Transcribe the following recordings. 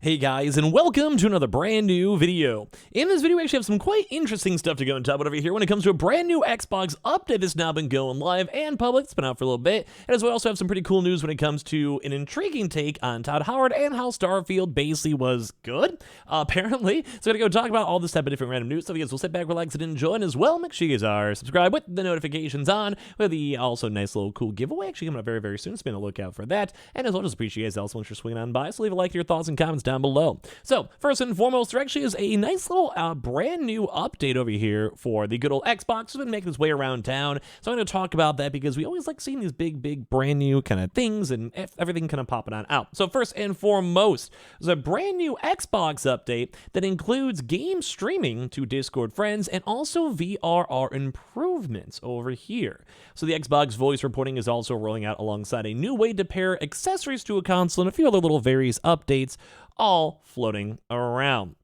Hey guys, and welcome to another brand new video. In this video, we actually have some quite interesting stuff to go and talk about over here when it comes to a brand new Xbox update that's now been going live and public. It's been out for a little bit. And as well, we also have some pretty cool news when it comes to an intriguing take on Todd Howard and how Starfield basically was good, apparently. So we're going to go talk about all this type of different random news. So you guys will sit back, relax, and enjoy. And as well, make sure you guys are subscribed with the notifications on. With the also nice little cool giveaway actually coming up very, very soon. So be on the lookout for that. And as well, just appreciate you guys also once you're swinging on by. So leave a like, your thoughts, and comments down below. So, first and foremost, there actually is a nice little brand new update over here for the good old Xbox. It's been making its way around town. So I'm going to talk about that because we always like seeing these big, brand new kind of things and everything kind of popping on out. So first and foremost, there's a brand new Xbox update that includes game streaming to Discord friends and also VRR improvements over here. So the Xbox voice reporting is also rolling out alongside a new way to pair accessories to a console and a few other little various updates, all floating around.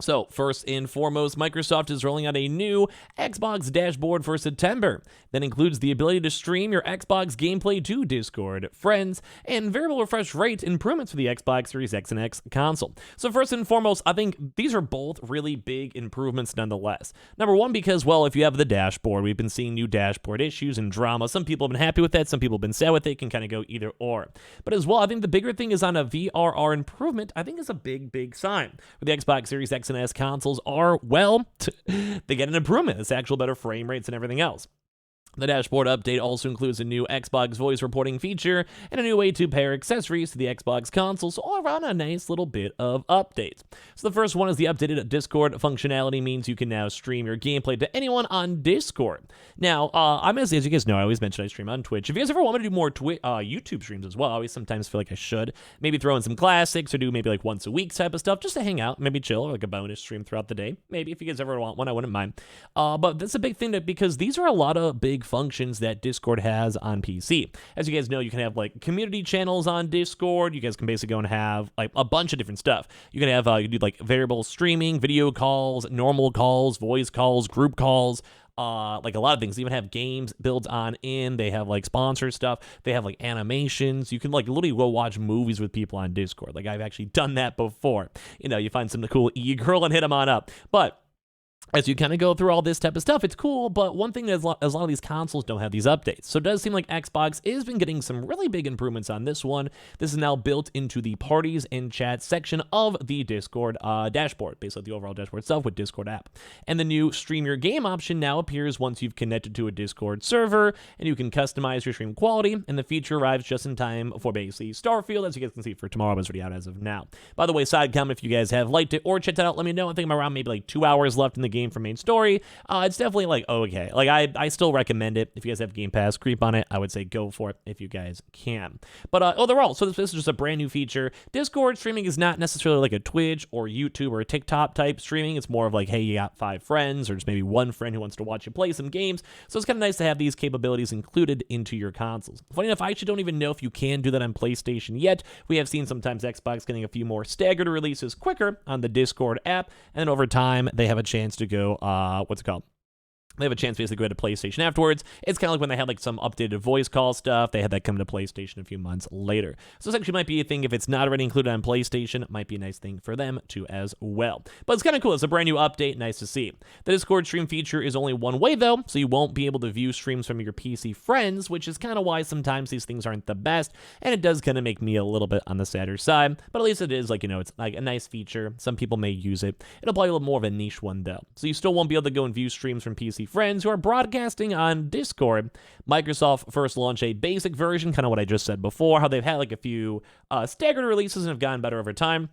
So, first and foremost, Microsoft is rolling out a new Xbox dashboard for September that includes the ability to stream your Xbox gameplay to Discord, friends, and variable refresh rate improvements for the Xbox Series X and X console. So, first and foremost, I think these are both really big improvements nonetheless. Number one, because, well, if you have the dashboard, we've been seeing new dashboard issues and drama. Some people have been happy with that, some people have been sad with it. It can kind of go either or. But as well, I think the bigger thing is on a VRR improvement, I think is a big sign. With the Xbox Series X and S consoles are, well, they get an improvement. It's actual better frame rates and everything else. The dashboard update also includes a new Xbox voice reporting feature and a new way to pair accessories to the Xbox console, so all around a nice little bit of updates. So the first one is the updated Discord functionality means you can now stream your gameplay to anyone on Discord. Now, as you guys know, I always mention I stream on Twitch. If you guys ever want me to do more YouTube streams as well, I always sometimes feel like I should. Maybe throw in some classics or do maybe like once a week type of stuff just to hang out, maybe chill, or like a bonus stream throughout the day. Maybe if you guys ever want one, I wouldn't mind. But that's a big thing because these are a lot of big functions that Discord has on PC. As you guys know, you can have like community channels on Discord. You guys can basically go and have like a bunch of different stuff. You can have you do like variable streaming, video calls, normal calls, voice calls, group calls, like a lot of things. They even have games built on in. They have like sponsor stuff. They have like animations. You can like literally go watch movies with people on Discord. Like I've actually done that before. You know, you find some cool e-girl and hit them on up. But as you kind of go through all this type of stuff, it's cool, but one thing is a lot of these consoles don't have these updates. So it does seem like Xbox has been getting some really big improvements on this one. This is now built into the parties and chat section of the Discord dashboard, basically the overall dashboard itself with Discord app. And the new stream your game option now appears once you've connected to a Discord server, and you can customize your stream quality, and the feature arrives just in time for basically Starfield, as you guys can see for tomorrow, it's already out as of now. By the way, side comment, if you guys have liked it or checked it out, let me know. I think I'm around maybe like 2 hours left in the game for main story. It's definitely like okay. Like I still recommend it. If you guys have Game Pass, creep on it. I would say go for it if you guys can. But overall, so this is just a brand new feature. Discord streaming is not necessarily like a Twitch or YouTube or a TikTok type streaming. It's more of like, hey, you got 5 friends or just maybe one friend who wants to watch you play some games. So it's kind of nice to have these capabilities included into your consoles. Funny enough, I actually don't even know if you can do that on PlayStation yet. We have seen sometimes Xbox getting a few more staggered releases quicker on the Discord app, and then over time they have a chance to go what's it called? They have a chance basically to go to PlayStation afterwards. It's kind of like when they had like some updated voice call stuff. They had that come to PlayStation a few months later. So this actually might be a thing if it's not already included on PlayStation. It might be a nice thing for them too as well. But it's kind of cool. It's a brand new update. Nice to see. The Discord stream feature is only one way though, so you won't be able to view streams from your PC friends, which is kind of why sometimes these things aren't the best. And it does kind of make me a little bit on the sadder side. But at least it is like, you know, it's like a nice feature. Some people may use it. It'll probably be a little more of a niche one though. So you still won't be able to go and view streams from PC friends who are broadcasting on Discord. Microsoft first launched a basic version, kind of what I just said before, how they've had like a few staggered releases and have gotten better over time.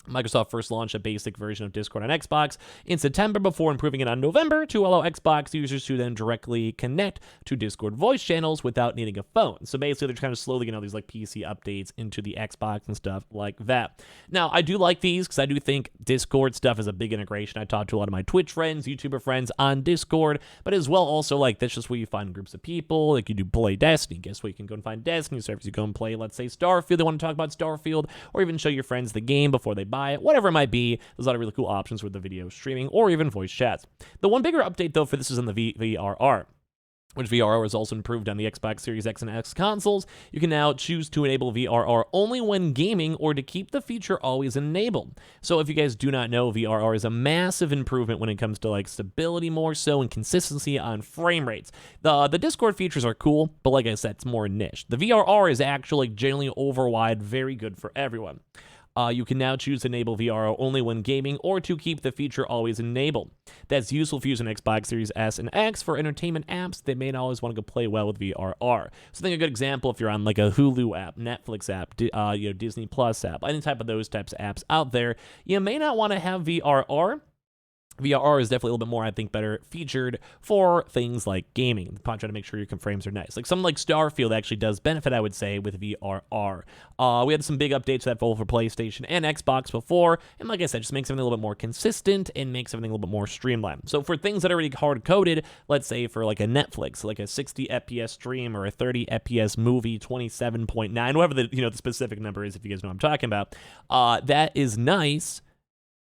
Microsoft first launched a basic version of Discord on Xbox in September before improving it on November to allow Xbox users to then directly connect to Discord voice channels without needing a phone. So basically, they're kind of slowly getting all these like PC updates into the Xbox and stuff like that. Now, I do like these because I do think Discord stuff is a big integration. I talked to a lot of my Twitch friends, YouTuber friends on Discord, but as well also like that's just where you find groups of people. Like you do play Destiny. Guess what? You can go and find Destiny servers. You go and play, let's say, Starfield. They want to talk about Starfield or even show your friends the game before they buy it, whatever it might be. There's a lot of really cool options with the video streaming or even voice chats. The one bigger update, though, for this is in the VRR. which VRR is also improved on the Xbox Series X and X consoles. You can now choose to enable VRR only when gaming or to keep the feature always enabled. So if you guys do not know, VRR is a massive improvement when it comes to like stability more so and consistency on frame rates. The Discord features are cool, but like I said, it's more niche. The VRR is actually generally overwide, very good for everyone. You can now choose to enable VRR only when gaming or to keep the feature always enabled. That's useful for using Xbox Series S and X for entertainment apps that may not always want to go play well with VRR. So I think a good example, if you're on like a Hulu app, Netflix app, Disney Plus app, any type of those types of apps out there, you may not want to have VRR. VRR is definitely a little bit more, I think, better featured for things like gaming. Trying to make sure your frames are nice. Like something like Starfield actually does benefit, I would say, with VRR. We had some big updates to that for PlayStation and Xbox before, and like I said, just makes everything a little bit more consistent and makes everything a little bit more streamlined. So for things that are already hard-coded, let's say for like a Netflix, like a 60 FPS stream or a 30 FPS movie, 27.9, whatever the specific number is, if you guys know what I'm talking about, that is nice.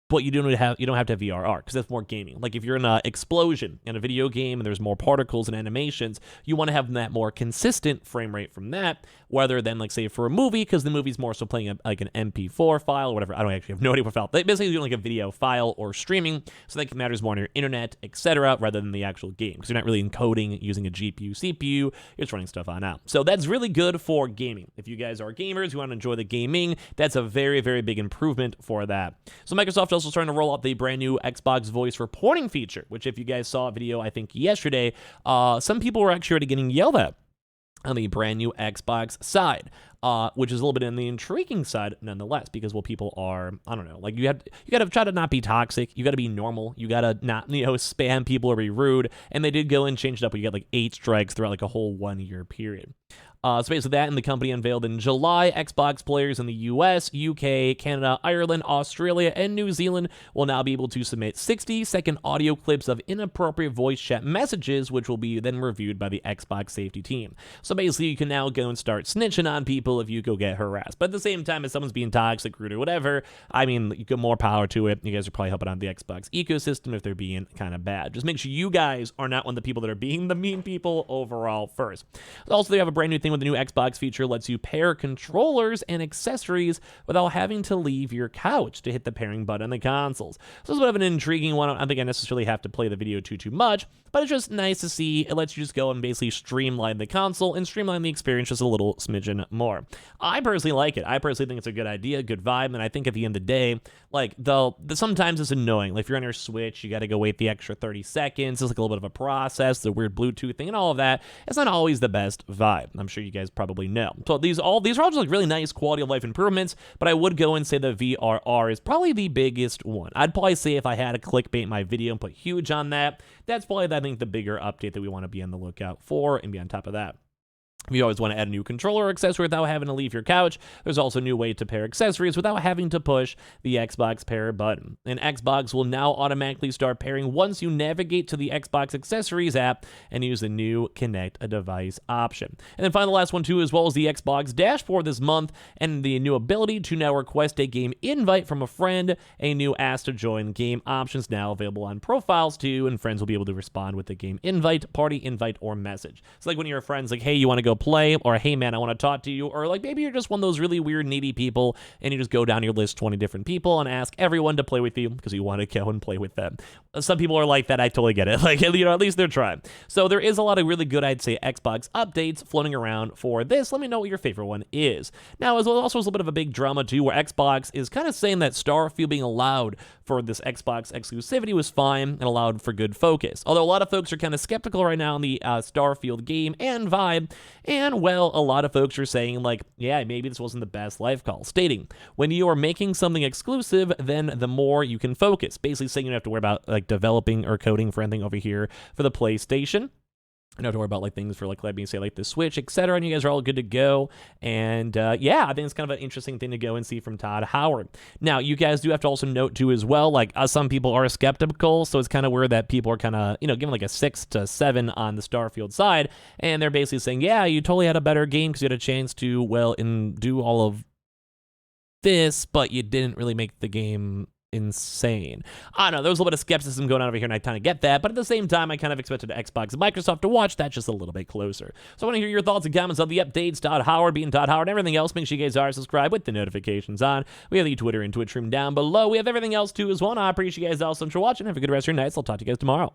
But you don't have to have VRR because that's more gaming. Like if you're in an explosion in a video game and there's more particles and animations, you want to have that more consistent frame rate from that, rather than like say for a movie, because the movie's more so playing like an MP4 file or whatever. I don't actually have no idea what file. They basically do like a video file or streaming, so that matters more on your internet, etc., rather than the actual game, because you're not really encoding using a GPU, CPU. You're just running stuff on out. So that's really good for gaming. If you guys are gamers, you want to enjoy the gaming, that's a very, very big improvement for that. So Microsoft also starting to roll out the brand new Xbox voice reporting feature, which if you guys saw a video, I think yesterday, some people were actually already getting yelled at on the brand new Xbox side, which is a little bit in the intriguing side nonetheless, because people are, I don't know, like you got to try to not be toxic, you got to be normal, you got to not, spam people or be rude, and they did go and change it up. You got like 8 strikes throughout like a whole 1 year period. So basically that, and the company unveiled in July, Xbox players in the US, UK, Canada, Ireland, Australia, and New Zealand will now be able to submit 60-second audio clips of inappropriate voice chat messages, which will be then reviewed by the Xbox safety team. So basically you can now go and start snitching on people if you go get harassed. But at the same time, if someone's being toxic, rude, or whatever, I mean, you get more power to it. You guys are probably helping out the Xbox ecosystem if they're being kind of bad. Just make sure you guys are not one of the people that are being the mean people overall first. Also, they have a brand new thing with the new Xbox feature, lets you pair controllers and accessories without having to leave your couch to hit the pairing button on the consoles. So this is a bit of an intriguing one. I don't think I necessarily have to play the video too much, but it's just nice to see. It lets you just go and basically streamline the console and streamline the experience just a little smidgen more. I personally like it. I personally think it's a good idea, good vibe, and I think at the end of the day, like sometimes it's annoying. Like if you're on your Switch, you got to go wait the extra 30 seconds. It's like a little bit of a process, the weird Bluetooth thing and all of that. It's not always the best vibe. I'm sure you guys probably know. So these are all just like really nice quality of life improvements, but I would go and say the VRR is probably the biggest one. I'd probably say if I had to clickbait my video and put huge on that, that's probably, I think, the bigger update that we want to be on the lookout for and be on top of that. If you always want to add a new controller or accessory without having to leave your couch, there's also a new way to pair accessories without having to push the Xbox pair button. And Xbox will now automatically start pairing once you navigate to the Xbox Accessories app and use the new Connect a Device option. And then finally, the last one too, as well as the Xbox dashboard this month and the new ability to now request a game invite from a friend, a new ask to join game options now available on profiles too, and friends will be able to respond with the game invite, party invite, or message. It's like when your friends like, hey, you want to go play, or hey man, I want to talk to you, or like maybe you're just one of those really weird needy people and you just go down your list 20 different people and ask everyone to play with you because you want to go and play with them. Some people are like that. I totally get it. Like, at least they're trying. So there is a lot of really good, I'd say, Xbox updates floating around for this. Let me know what your favorite one is. Now, as well, also a little bit of a big drama too, where Xbox is kind of saying that Starfield being allowed for this Xbox exclusivity was fine and allowed for good focus. Although a lot of folks are kind of skeptical right now on the Starfield game and vibe, and well, a lot of folks are saying like, yeah, maybe this wasn't the best life call, stating when you are making something exclusive, then the more you can focus. Basically saying you don't have to worry about like developing or coding for anything over here for the PlayStation. You don't have to worry about like things for like, let me say, like the Switch, etc. And you guys are all good to go. And yeah, I think it's kind of an interesting thing to go and see from Todd Howard. Now, you guys do have to also note too as well, like some people are skeptical, so it's kind of weird that people are kind of, giving like a 6 to 7 on the Starfield side, and they're basically saying, yeah, you totally had a better game because you had a chance to, well, and do all of this, but you didn't really make the game insane. I don't know, there was a little bit of skepticism going on over here, and I kind of get that, but at the same time, I kind of expected Xbox and Microsoft to watch that just a little bit closer. So I want to hear your thoughts and comments on the updates, Howard, being Howard, and everything else. Make sure you guys are subscribed with the notifications on. We have the Twitter and Twitch room down below. We have everything else too as well, and I appreciate you guys all so much for watching. Have a good rest of your nights. I'll talk to you guys tomorrow.